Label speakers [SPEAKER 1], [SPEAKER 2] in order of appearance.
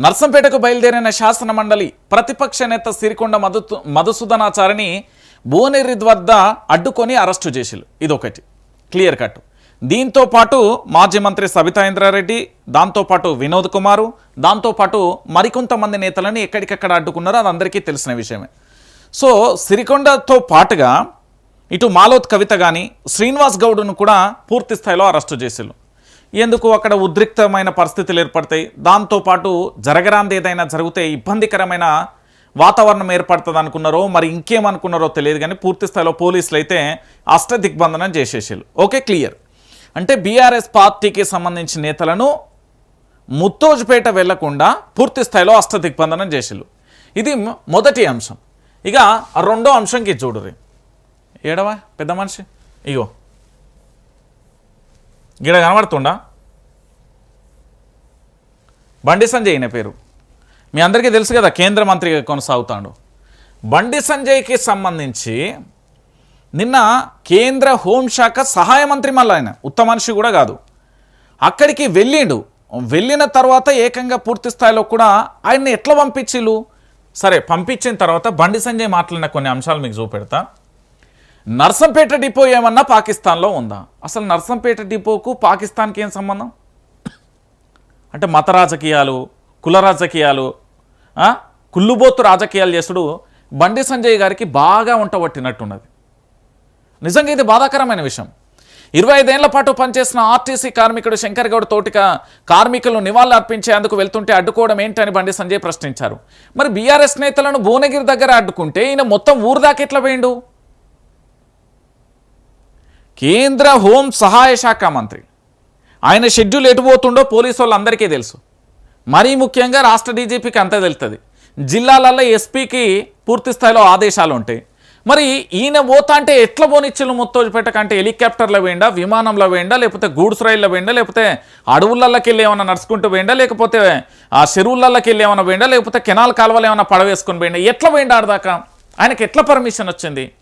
[SPEAKER 1] నర్సంపేటకు బయలుదేరిన శాసన మండలి ప్రతిపక్ష నేత సిరికొండ మధుసూదనాచారిని భువనగిరి వద్ద అడ్డుకొని అరెస్టు చేసిరు. ఇదొకటి క్లియర్ కట్. దీంతో పాటు మాజీ మంత్రి సబితా ఇంద్రారెడ్డి, దాంతోపాటు వినోద్ కుమారు, దాంతోపాటు మరికొంతమంది నేతలని ఎక్కడికక్కడ అడ్డుకున్నారో అది అందరికీ తెలిసిన విషయమే. సో సిరికొండతో పాటుగా ఇటు మాలోత్ కవిత కానీ శ్రీనివాస్ గౌడ్ను కూడా పూర్తి స్థాయిలో అరెస్టు చేసిరు. ఎందుకు అక్కడ ఉద్రిక్తమైన పరిస్థితులు ఏర్పడతాయి, దాంతోపాటు జరగరాంది ఏదైనా జరిగితే ఇబ్బందికరమైన వాతావరణం ఏర్పడుతుంది అనుకున్నారో మరి ఇంకేమనుకున్నారో తెలియదు, కానీ పూర్తి స్థాయిలో పోలీసులు అయితే అష్టదిగ్బంధనం చేసేసారు. Okay, clear. అంటే బీఆర్ఎస్ పార్టీకి సంబంధించిన నేతలను ముత్తోజుపేట వెళ్లకుండా పూర్తి స్థాయిలో అష్టదిగ్బంధనం చేసారు. ఇది మొదటి అంశం. ఇక రెండో అంశంకి చూడుర్రి. ఏడవా పెద్ద మనిషి, ఇగో గిడ కనబడుతుండా, బండి సంజయ్ అయిన పేరు మీ అందరికీ తెలుసు కదా, కేంద్ర మంత్రిగా కొనసాగుతాడు. బండి సంజయ్కి సంబంధించి నిన్న కేంద్ర హోంశాఖ సహాయ మంత్రి, మళ్ళీ ఆయన ఉత్త మనిషి కూడా కాదు, అక్కడికి వెళ్ళిండు. వెళ్ళిన తర్వాత ఏకంగా పూర్తి స్థాయిలో కూడా ఆయన్ని ఎట్లా పంపించిళ్ళు. సరే, పంపించిన తర్వాత బండి సంజయ్ మాట్లాడిన కొన్ని అంశాలు మీకు చూపెడతా. నర్సంపేట డిపో ఏమన్నా పాకిస్తాన్లో ఉందా? అసలు నర్సంపేట డిపోకు పాకిస్తాన్కి ఏం సంబంధం? అంటే మత రాజకీయాలు, కుల రాజకీయాలు, కుళ్ళుబోతు రాజకీయాలు చేసుడు బండి సంజయ్ గారికి బాగా వంటబట్టినట్టున్నది. నిజంగా ఇది బాధాకరమైన విషయం. 25 ఏళ్ల పాటు పనిచేసిన ఆర్టీసీ కార్మికుడు శంకర్ గౌడ్ తోటిక కార్మికులు నివాళులు అర్పించేందుకు వెళ్తుంటే అడ్డుకోవడం ఏంటని బండి సంజయ్ ప్రశ్నించారు. మరి బీఆర్ఎస్ నేతలను భువనగిరి దగ్గర అడ్డుకుంటే ఈయన మొత్తం ఊరు దాకా ఎట్లా పోయిండు? కేంద్ర హోం సహాయ శాఖ మంత్రి, ఆయన షెడ్యూల్ ఎటుపోతుండో పోలీసు వాళ్ళందరికీ తెలుసు. మరీ ముఖ్యంగా రాష్ట్ర డీజీపీకి అంతా తెలుస్తుంది. జిల్లాలలో ఎస్పీకి పూర్తి స్థాయిలో ఆదేశాలు ఉంటాయి. మరి ఈయన పోతా అంటే ఎట్లా పోనిచ్చిళ్ళు ముత్తోజుపేటకు? అంటే హెలికాప్టర్లో వేయండా, విమానంలో వేయండా, లేకపోతే గూడ్స్ రైల్లో వేయండా, లేకపోతే అడవులలోకి వెళ్ళి ఏమైనా నడుచుకుంటూ వేయండా, లేకపోతే ఆ చెరువులలోకి వెళ్ళి ఏమైనా వేయండా, లేకపోతే కెనాల్ కాలువలు ఏమైనా పడవేసుకొని వేయండా? ఎట్లా వేయండా ఆడదాకా? ఆయనకి ఎట్లా పర్మిషన్ వచ్చింది?